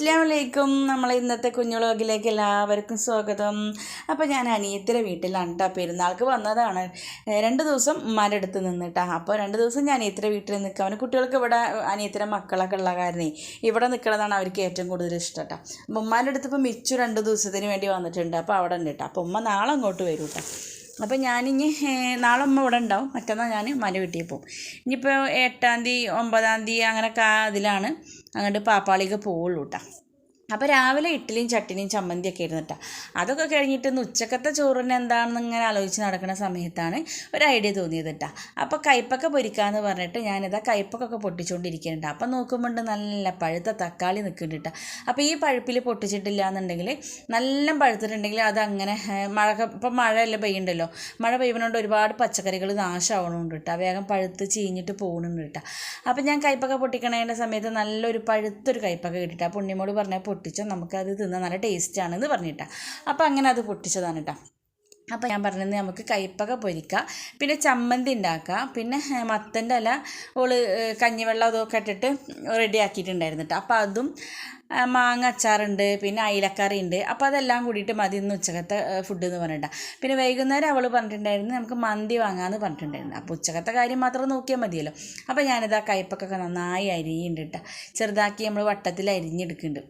അസ്സലാമലൈക്കും. നമ്മളെ ഇന്നത്തെ കുഞ്ഞു വ്ലോഗിലേക്ക് എല്ലാവർക്കും സ്വാഗതം. അപ്പോൾ ഞാൻ അനിയത്തിയുടെ വീട്ടിലാണ് കേട്ടോ. പെരുന്നാൾക്ക് വന്നതാണ്. 2 ദിവസം ഉമ്മാൻ്റെ അടുത്ത് നിന്നിട്ടാ. അപ്പോൾ 2 ദിവസം ഞാൻ അനിയത്തിയുടെ വീട്ടിൽ നിൽക്കാം. അവന് കുട്ടികൾക്ക് ഇവിടെ അനിയത്തിയുടെ മക്കളൊക്കെ ഉള്ള കാരണേ ഇവിടെ നിൽക്കുന്നതാണ് അവർക്ക് ഏറ്റവും കൂടുതൽ ഇഷ്ടം കേട്ടോ. അപ്പോൾ ഉമ്മാൻ്റെ അടുത്ത് ഇപ്പോൾ മിച്ചു 2 ദിവസത്തിന് വേണ്ടി വന്നിട്ടുണ്ട്. അപ്പോൾ അവിടെ ഉണ്ട് കേട്ടോ. അപ്പോൾ ഉമ്മ നാളെ അങ്ങോട്ട് വരും കേട്ടോ. അപ്പോൾ ഞാനിനി നാളെ ഉമ്മ ഇവിടെ ഉണ്ടാവും, മറ്റന്നാൾ ഞാൻ ഉമ്മാൻ്റെ വീട്ടിൽ പോകും. ഇനിയിപ്പോൾ 8-ാം തീയതി 9-ാം തീയതി അങ്ങനെയൊക്കെ അതിലാണ് അങ്ങോട്ട് പാപ്പാളിക്ക് പോവുള്ളൂ കേട്ടോ. അപ്പോൾ രാവിലെ ഇഡ്ഡലിയും ചട്ടിനിയും ചമ്മന്തിയൊക്കെ ആയിരുന്നു കേട്ടോ. അതൊക്കെ കഴിഞ്ഞിട്ട് ഇന്ന് ഉച്ചക്കത്തെ ചോറിന് എന്താണെന്ന് ഇങ്ങനെ ആലോചിച്ച് നടക്കുന്ന സമയത്താണ് ഒരു ഐഡിയ തോന്നിയത് കേട്ടോ. അപ്പോൾ കയ്പ്പൊക്കെ പൊരിക്കാമെന്ന് പറഞ്ഞിട്ട് ഞാനിതാ കയ്പ്പൊക്കെ പൊട്ടിച്ചുകൊണ്ടിരിക്കുന്നുണ്ട്. അപ്പം നോക്കുമ്പോൾ നല്ല പഴുത്ത തക്കാളി നിൽക്കുന്നുണ്ട് കേട്ടോ. അപ്പോൾ ഈ പഴുപ്പിൽ പൊട്ടിച്ചിട്ടില്ല എന്നുണ്ടെങ്കിൽ നല്ല പഴുത്തിട്ടുണ്ടെങ്കിൽ അതങ്ങനെ ഇപ്പം മഴയല്ല പെയ്യുണ്ടല്ലോ, മഴ പെയ്യുന്നതുകൊണ്ട് ഒരുപാട് പച്ചക്കറികൾ നാശമാവണമുണ്ട് കേട്ടോ. വേഗം പഴുത്ത് ചീഞ്ഞിട്ട് പോകുന്നുണ്ട് കേട്ടോ. അപ്പോൾ ഞാൻ കയ്പ്പൊക്കെ പൊട്ടിക്കണതിൻ്റെ സമയത്ത് നല്ലൊരു പഴുത്തൊരു കയ്പ്പൊക്കെ കിട്ടിയിട്ട് ആ പുണ്യമോട് പറഞ്ഞാൽ പൊട്ടിച്ചാൽ നമുക്കത് തിന്നാൻ നല്ല ടേസ്റ്റാണെന്ന് പറഞ്ഞിട്ടാണ്. അപ്പോൾ അങ്ങനെ അത് പൊട്ടിച്ചതാണ് കേട്ടോ. അപ്പോൾ ഞാൻ പറഞ്ഞത് നമുക്ക് കയ്പ്പൊക്കെ പൊരിക്കാം, പിന്നെ ചമ്മന്തി ഉണ്ടാക്കാം, പിന്നെ മത്തൻ്റെ ഇല കഞ്ഞിവെള്ളം അതൊക്കെ ഇട്ടിട്ട് റെഡിയാക്കിയിട്ടുണ്ടായിരുന്നു കേട്ടോ. അപ്പോൾ അതും മാങ്ങ അച്ചാറുണ്ട്, പിന്നെ അയിലക്കറി ഉണ്ട്. അപ്പോൾ അതെല്ലാം കൂടിയിട്ട് മതി ഇന്ന് ഉച്ചക്കത്തെ ഫുഡ് എന്ന് പറഞ്ഞിട്ടാണ്. പിന്നെ വൈകുന്നേരം അവൾ പറഞ്ഞിട്ടുണ്ടായിരുന്നു നമുക്ക് മന്തി വാങ്ങാമെന്ന് പറഞ്ഞിട്ടുണ്ടായിരുന്നു. അപ്പോൾ ഉച്ചക്കത്തെ കാര്യം മാത്രം നോക്കിയാൽ മതിയല്ലോ. അപ്പോൾ ഞാനിതാ കയ്പ്പൊക്കെ നന്നായി അരിയുന്നുണ്ട് കേട്ടോ. ചെറുതാക്കി നമ്മൾ വട്ടത്തിൽ അരിഞ്ഞെടുക്കുന്നുണ്ട്.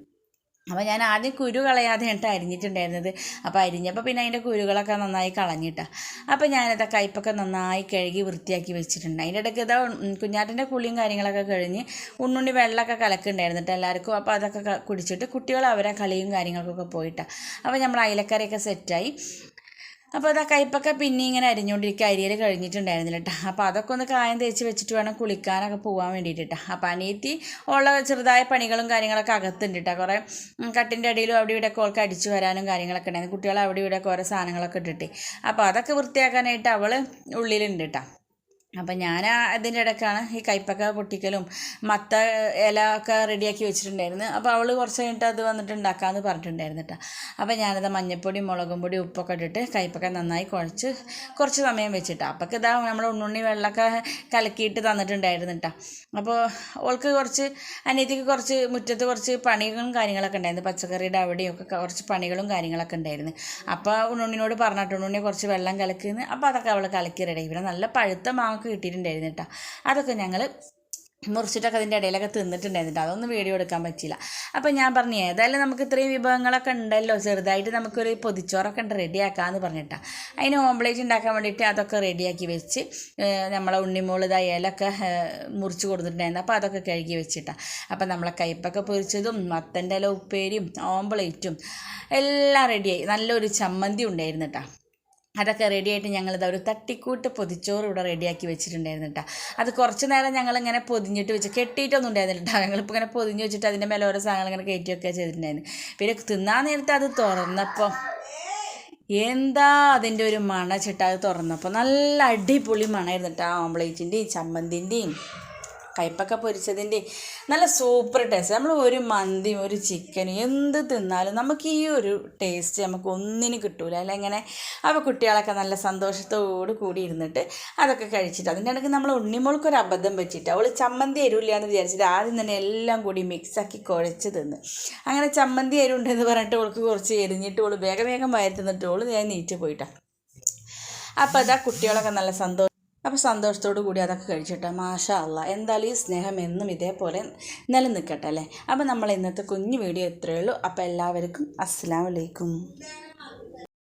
അപ്പോൾ ഞാൻ ആദ്യം കുരു കളയാതെ കേട്ടോ അരിഞ്ഞിട്ടുണ്ടായിരുന്നത്. അപ്പോൾ അരിഞ്ഞപ്പോൾ പിന്നെ അതിൻ്റെ കുരുകളൊക്കെ നന്നായി കളഞ്ഞിട്ടാണ്. അപ്പോൾ ഞാനിതാ കയ്പ്പൊക്കെ നന്നായി കഴുകി വൃത്തിയാക്കി വെച്ചിട്ടുണ്ട്. അതിൻ്റെ ഇടയ്ക്ക് ഇതാ കുഞ്ഞാട്ടിൻ്റെ കുളിയും കാര്യങ്ങളൊക്കെ കഴിഞ്ഞ് ഉണ്ണുണ്ണി വെള്ളമൊക്കെ കലക്കുന്നുണ്ടായിരുന്നിട്ട് എല്ലാവർക്കും. അപ്പോൾ അതൊക്കെ കുടിച്ചിട്ട് കുട്ടികൾ അവരെ കളിയും കാര്യങ്ങൾക്കൊക്കെ പോയിട്ടാണ്. അപ്പോൾ നമ്മൾ അയിലക്കറിയൊക്കെ സെറ്റായി. അപ്പോൾ അതാ കയ്പ്പൊക്കെ പിന്നെ ഇങ്ങനെ അരിഞ്ഞുകൊണ്ടിരിക്കുക, അരിയൽ കഴിഞ്ഞിട്ടുണ്ടായിരുന്നില്ല കേട്ടോ. അപ്പോൾ അതൊക്കെ ഒന്ന് കായം തേച്ച് വെച്ചിട്ട് വേണം കുളിക്കാനൊക്കെ പോകാൻ വേണ്ടിയിട്ടാ. അപ്പോൾ അനിയത്തി ഉള്ള ചെറുതായ പണികളും കാര്യങ്ങളൊക്കെ അകത്തുണ്ട് കേട്ടോ. കുറേ കട്ടിൻ്റെ അടിയിലും അവിടെ ഇവിടെയൊക്കെ ഓൾക്ക് അടിച്ചു വരാനും കാര്യങ്ങളൊക്കെ ഉണ്ടായിരുന്നു. കുട്ടികൾ അവിടെ ഇവിടെയൊക്കെ ഓരോ സാധനങ്ങളൊക്കെ ഇട്ടിട്ട് അപ്പോൾ അതൊക്കെ വൃത്തിയാക്കാനായിട്ട് അവൾ ഉള്ളിലുണ്ട് കേട്ടോ. അപ്പം ഞാൻ അതിൻ്റെ ഇടയ്ക്കാണ് ഈ കയ്പ്പൊക്കെ പൊട്ടിക്കലും മത്ത ഇല ഒക്കെ റെഡിയാക്കി വെച്ചിട്ടുണ്ടായിരുന്നു. അപ്പോൾ അവൾ കുറച്ച് കഴിഞ്ഞിട്ട് അത് വന്നിട്ട് ഉണ്ടാക്കാമെന്ന് പറഞ്ഞിട്ടുണ്ടായിരുന്നു കേട്ടോ. അപ്പോൾ ഞാനത് മഞ്ഞൾപ്പൊടി മുളകും പൊടി ഉപ്പൊക്കെ ഇട്ടിട്ട് കയ്പ്പൊക്കെ നന്നായി കുഴച്ച് കുറച്ച് സമയം വെച്ചിട്ടാണ്. അപ്പോഴൊക്കെ ഇതാ നമ്മൾ ഉണ്ണുണ്ണി വെള്ളമൊക്കെ കലക്കിയിട്ട് തന്നിട്ടുണ്ടായിരുന്നു കേട്ടോ. അപ്പോൾ ഓൾക്ക് കുറച്ച് അനിയത്തിക്ക് കുറച്ച് മുറ്റത്ത് കുറച്ച് പണികളും കാര്യങ്ങളൊക്കെ ഉണ്ടായിരുന്നു. പച്ചക്കറിയുടെ അവിടെയൊക്കെ കുറച്ച് പണികളും കാര്യങ്ങളൊക്കെ ഉണ്ടായിരുന്നു. അപ്പോൾ ഉണ്ണുണ്ണിനോട് പറഞ്ഞിട്ട് ഉണ്ണുണ്ണിയെ കുറച്ച് വെള്ളം കലക്കുന്നു. അപ്പോൾ അതൊക്കെ അവൾ കലക്കി റെഡി. ഇവിടെ നല്ല പഴുത്ത മാങ്ങ കിട്ടിയിട്ടുണ്ടായിരുന്നു കേട്ടോ. അതൊക്കെ ഞങ്ങൾ മുറിച്ചിട്ടൊക്കെ അതിൻ്റെ ഇടയിലൊക്കെ തിന്നിട്ടുണ്ടായിരുന്നു. അതൊന്നും വീഡിയോ എടുക്കാൻ പറ്റില്ല. അപ്പോൾ ഞാൻ പറഞ്ഞു ഏതായാലും നമുക്ക് ഇത്രയും വിഭവങ്ങളൊക്കെ ഉണ്ടല്ലോ, ചെറുതായിട്ട് നമുക്കൊരു പൊതിച്ചോറൊക്കെ ഉണ്ട് റെഡിയാക്കാമെന്ന് പറഞ്ഞിട്ടാണ്. അതിന് ഓംപ്ലേറ്റ് ഉണ്ടാക്കാൻ വേണ്ടിയിട്ട് അതൊക്കെ റെഡിയാക്കി വെച്ച് നമ്മളെ ഉണ്ണിമോൾ ഇലൊക്കെ മുറിച്ച് കൊടുത്തിട്ടുണ്ടായിരുന്നു. അപ്പോൾ അതൊക്കെ കഴുകി വെച്ചിട്ടാണ്. അപ്പോൾ നമ്മളെ കയ്പ്പൊക്കെ പൊരിച്ചതും മത്തൻ്റെ ഇല ഉപ്പേരിയും ഓംപ്ലേറ്റും എല്ലാം റെഡിയായി. നല്ലൊരു ചമ്മന്തി ഉണ്ടായിരുന്നു കേട്ടോ. അതൊക്കെ റെഡിയായിട്ട് ഞങ്ങളിത് ഒരു തട്ടിക്കൂട്ട് പൊതിച്ചോറ് ഇവിടെ റെഡിയാക്കി വെച്ചിട്ടുണ്ടായിരുന്നു കേട്ടോ. അത് കുറച്ച് നേരം ഞങ്ങളിങ്ങനെ പൊതിഞ്ഞിട്ട് വെച്ച് കെട്ടിയിട്ടൊന്നും ഉണ്ടായിരുന്നില്ല കേട്ടോ. ഞങ്ങളിപ്പോൾ ഇങ്ങനെ പൊതിഞ്ഞ് വെച്ചിട്ട് അതിൻ്റെ മേലെ ഓരോ സാധനങ്ങൾ ഇങ്ങനെ കയറ്റി വെക്കുക ചെയ്തിട്ടുണ്ടായിരുന്നു. പിന്നെ തിന്നാൻ നേരത്തെ അത് തുറന്നപ്പോൾ എന്താ അതിൻ്റെ ഒരു മണച്ചിട്ട് അത് തുറന്നപ്പോൾ നല്ല അടിപൊളി മണമായിരുന്നു കേട്ടോ. ഓംപ്ലേറ്റിൻ്റെയും ചമ്മന്തിൻ്റെയും കയ്പ്പൊക്കെ പൊരിച്ചതിൻ്റെ നല്ല സൂപ്പർ ടേസ്റ്റ്. നമ്മൾ ഒരു മന്തിയും ഒരു ചിക്കനും എന്ത് തിന്നാലും നമുക്ക് ഈ ഒരു ടേസ്റ്റ് നമുക്ക് ഒന്നിനും കിട്ടൂല അല്ല ഇങ്ങനെ. അപ്പോൾ കുട്ടികളൊക്കെ നല്ല സന്തോഷത്തോട് കൂടി ഇരുന്നിട്ട് അതൊക്കെ കഴിച്ചിട്ട് അതിൻ്റെ ഇടയ്ക്ക് നമ്മൾ ഉണ്ണിമോൾക്കൊരു അബദ്ധം പറ്റിയിട്ട് അവൾ ചമ്മന്തി എരിവില്ല എന്ന് വിചാരിച്ചിട്ട് ആദ്യം തന്നെ എല്ലാം കൂടി മിക്സാക്കി കുഴച്ച് തിന്ന്. അങ്ങനെ ചമ്മന്തി എരിവുണ്ടെന്ന് പറഞ്ഞിട്ട് അവൾക്ക് കുറച്ച് എരിഞ്ഞിട്ട് അവൾ വേഗം വയറ്റി തിന്നിട്ട് അവൾ ഞാൻ നീറ്റ് പോയിട്ടാണ്. അപ്പോൾ അതാ കുട്ടികളൊക്കെ നല്ല അപ്പോൾ സന്തോഷത്തോടു കൂടി അതൊക്കെ കഴിച്ചിട്ട് മാഷാ അല്ലാ. എന്തായാലും ഈ സ്നേഹം എന്നും ഇതേപോലെ നിലനിൽക്കട്ടെ അല്ലേ. അപ്പോൾ നമ്മൾ ഇന്നത്തെ കുഞ്ഞു വീഡിയോ ഇത്രയേ ഉള്ളൂ. അപ്പോൾ എല്ലാവർക്കും അസ്സലാമു അലൈക്കും.